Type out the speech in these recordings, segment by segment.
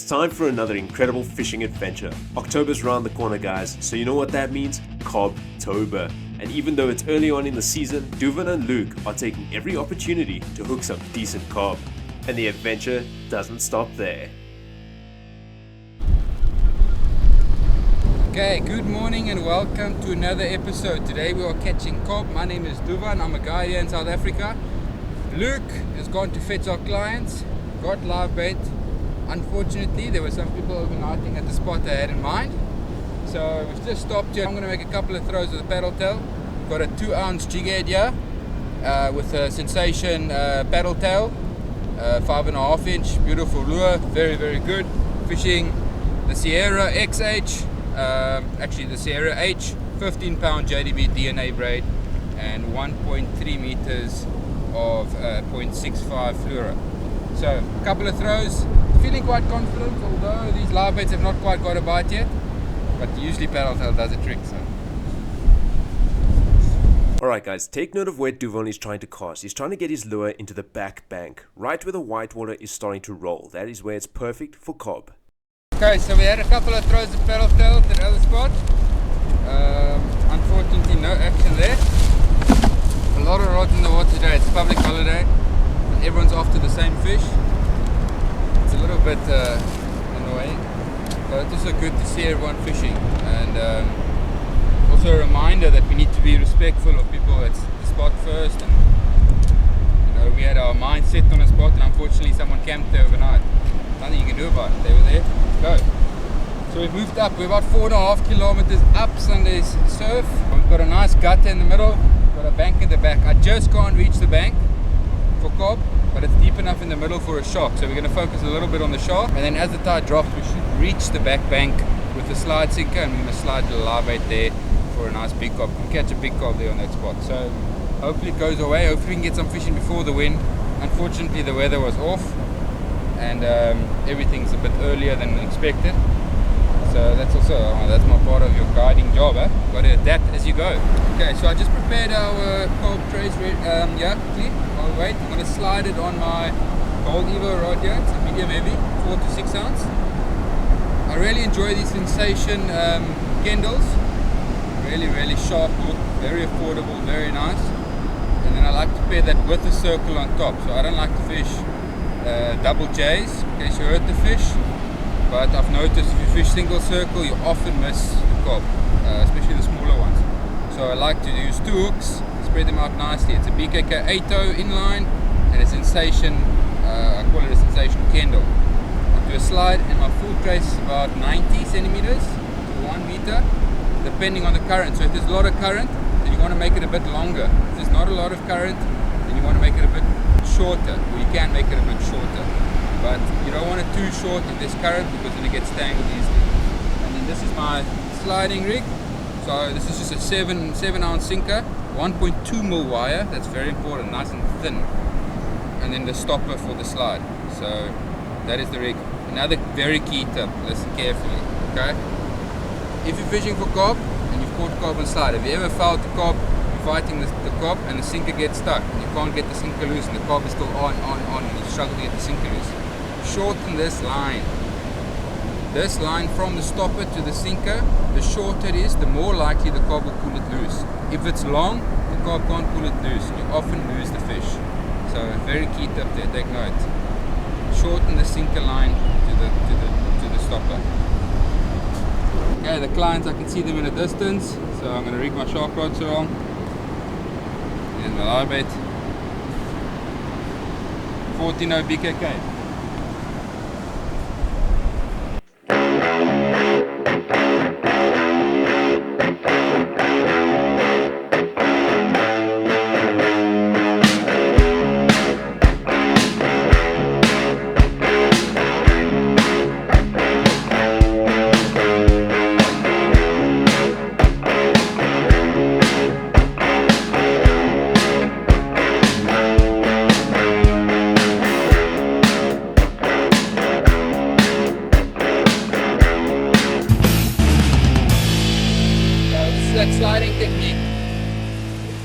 It's time for another incredible fishing adventure. October's around the corner, guys, so you know what that means? Cob-tober. And even though it's early on in the season, Duvan and Luke are taking every opportunity to hook some decent cob. And the adventure doesn't stop there. Okay, good morning and welcome to another episode. Today we are catching cob. My name is Duvan, I'm a guide here in South Africa. Luke has gone to fetch our clients, got live bait. Unfortunately, there were some people overnighting at the spot I had in mind. So we've just stopped here. I'm going to make a couple of throws with a paddle tail. Got a 2-ounce jig head here with a Sensation paddle tail, 5.5 inch, beautiful lure, very, very good. Fishing the Sierra XH, actually the Sierra H, 15 pound JDB DNA braid and 1.3 meters of 0.65 fluoro. So a couple of throws, feeling quite confident, although these live baits have not quite got a bite yet, but usually paddle tail does a trick. So. Alright guys, take note of where Duvan is trying to cast. He's trying to get his lure into the back bank, right where the whitewater is starting to roll. That is where it's perfect for cob. Okay, so we had a couple of throws of paddle tail at the other spot. Unfortunately no action there. A lot of rods in the water today. It's a public holiday and everyone's after the same fish. It's a little bit annoying, but it's also good to see everyone fishing, and also a reminder that we need to be respectful of people at the spot first. And you know, we had our mind set on a spot and unfortunately someone camped there overnight. Nothing you can do about it. They were there, let's go. So we've moved up, we're about 4.5 kilometers up Sunday's surf. We've got a nice gutter in the middle, got a bank at the back. I just can't reach the bank for cob, but it's deep enough in the middle for a shark. So we're going to focus a little bit on the shark, and then as the tide drops we should reach the back bank with the slide sinker, and we're going to slide the live bait there for a nice big cob. We can catch a big cob there on that spot. So hopefully it goes away, hopefully we can get some fishing before the wind. Unfortunately the weather was off, and everything's a bit earlier than expected. So that's also, that's my part of your guiding job, eh? Got to adapt as you go. Okay, so I just prepared our cob trace quickly. I'll wait. I'm going to slide it on my Gold Evo rod here. It's a medium heavy, 4 to 6 ounce. I really enjoy these Sensation Kendalls. Really, really sharp hook, very affordable, very nice. And then I like to pair that with a circle on top. So I don't like to fish double J's in case you hurt the fish. But I've noticed if you fish single circle, you often miss the cob, especially the smaller ones. So I like to use 2 hooks, spread them out nicely. It's a BKK 8-0 inline and a Sensation, I call it a Sensation Kendall. I do a slide and my full trace is about 90 centimeters to 1 meter, depending on the current. So if there's a lot of current, then you want to make it a bit longer. If there's not a lot of current, then you want to make it a bit shorter, or you can make it a bit shorter. But you don't want it too short if there's current, because then it gets tangled easily. And then this is my sliding rig. So this is just a 7 ounce sinker, 1.2 mil wire. That's very important, nice and thin. And then the stopper for the slide. So that is the rig. Another very key tip, listen carefully, okay? If you're fishing for cob and you've caught cob on slide, have you ever fouled the cob, you're fighting the cob and the sinker gets stuck and you can't get the sinker loose and the cob is still on and you struggle to get the sinker loose? Shorten this line. This line from the stopper to the sinker, the shorter it is, the more likely the cob will pull it loose. If it's long, the cob can't pull it loose. You often lose the fish. So very key tip there, take note. Shorten the sinker line to the stopper. Okay, the clients, I can see them in a distance, so I'm going to rig my shark rod so on. And my live bait. 14.0 BKK. That sliding technique,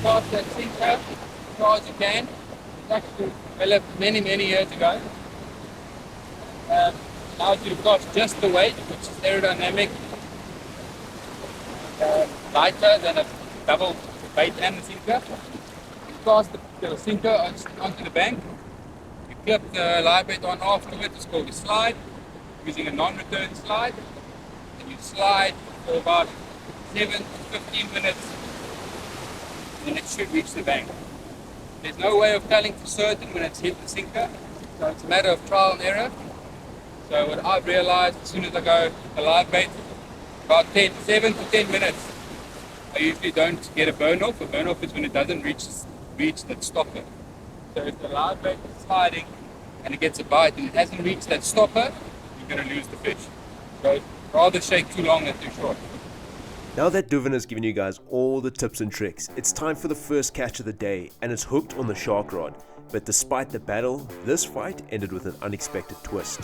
cast that sinker as far as you can. It's actually developed many years ago. allows you to cast just the weight, which is aerodynamic, lighter than a double bait and a sinker. You cast the sinker onto the bank, you clip the live bait on after it, it's called a slide, using a non-return slide, and you slide for about 7 to 15 minutes, and it should reach the bank. There's no way of telling for certain when it's hit the sinker, so it's a matter of trial and error. So what I've realized, as soon as I go a live bait, about 7 to 10 minutes, I usually don't get a burn off. A burn off is when it doesn't reach that stopper. So if the live bait is sliding and it gets a bite and it hasn't reached that stopper, you're going to lose the fish. So rather shake too long than too short. Now that Duvan has given you guys all the tips and tricks, it's time for the first catch of the day, and it's hooked on the shark rod. But despite the battle, this fight ended with an unexpected twist.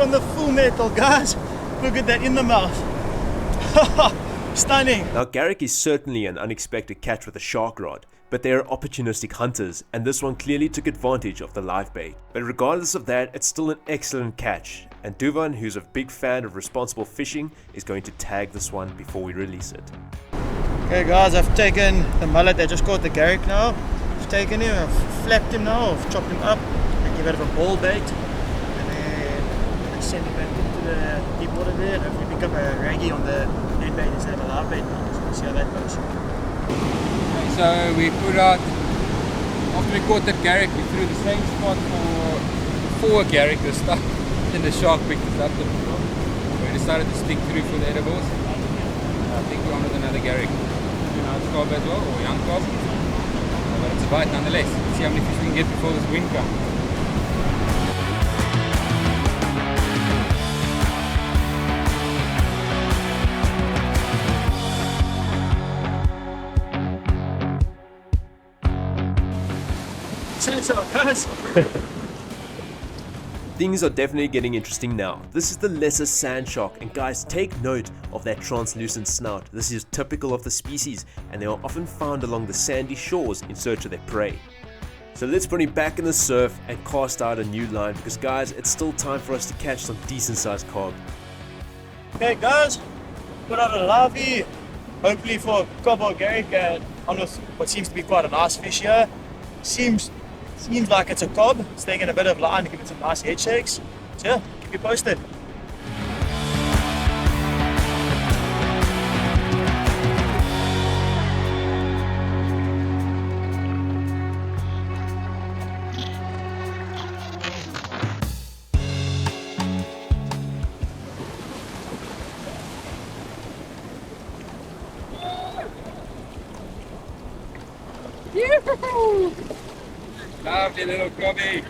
On the full metal, guys. Look at that in the mouth. Stunning. Now Garrick is certainly an unexpected catch with a shark rod, but they are opportunistic hunters, and this one clearly took advantage of the live bait. But regardless of that, it's still an excellent catch, and Duvan, who's a big fan of responsible fishing, is going to tag this one before we release it. Okay guys, I've taken the mullet that just caught the Garrick now. I've taken him, I've flapped him now, I've chopped him up, I give it a ball bait. Send it back into the deep water there and hopefully pick up a raggy on the dead bait instead of a live bait. So we'll see how that goes. Okay, so we put out, after we caught that Garrick, we threw the same spot for Garrick this time. Then the shark picked us up. We decided to stick through for the edibles. I think we're on with another Garrick. Another cob as well, or young cob. But it's a bite nonetheless. Let's see how many fish we can get before this wind comes. Things are definitely getting interesting now. This is the lesser sand shark, and guys, take note of that translucent snout. This is typical of the species, and they are often found along the sandy shores in search of their prey. So let's put him back in the surf and cast out a new line, because guys, it's still time for us to catch some decent sized carp. Okay guys, put out a larvae, hopefully for cob or Garrick, on what seems to be quite a nice fish here. Seems like it's a cob. It's taking a bit of line to give it some nice head shakes. So yeah, keep you posted. Yoo-hoo! Lovely little cobby.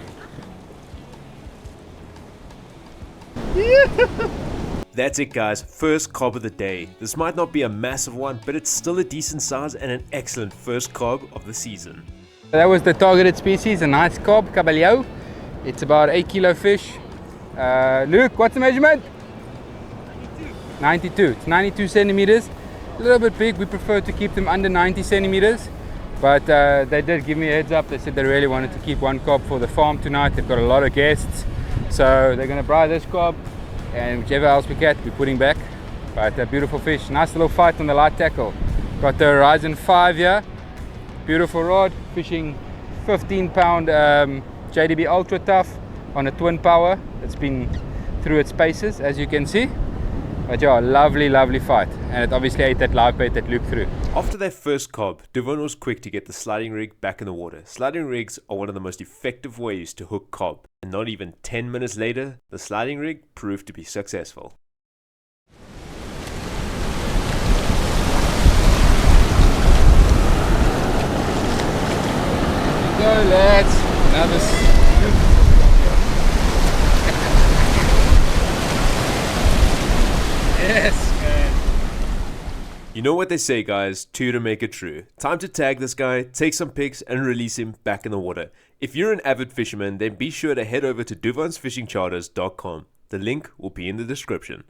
That's it guys, first cob of the day. This might not be a massive one, but it's still a decent size and an excellent first cob of the season. That was the targeted species, a nice cob, caballeo. It's about 8 kilo fish. Luke, what's the measurement? 92. It's 92 centimeters. A little bit big. We prefer to keep them under 90 centimeters. But they did give me a heads up. They said they really wanted to keep one cob for the farm tonight. They've got a lot of guests. So they're going to braai this cob. And whichever else we catch, we're putting back. But a beautiful fish. Nice little fight on the light tackle. Got the Horizon 5 here. Beautiful rod. Fishing 15-pound JDB Ultra Tough on a twin power. It's been through its paces, as you can see. But yeah, lovely, lovely fight. And it obviously ate that live bait that Luke threw. After their first cob, Duvan was quick to get the sliding rig back in the water. Sliding rigs are one of the most effective ways to hook cob. And not even 10 minutes later, the sliding rig proved to be successful. Go lads. Another Yes, man. You know what they say, guys, two to make it true. Time to tag this guy, take some pics, and release him back in the water. If you're an avid fisherman, then be sure to head over to duvansfishingcharters.com. The link will be in the description.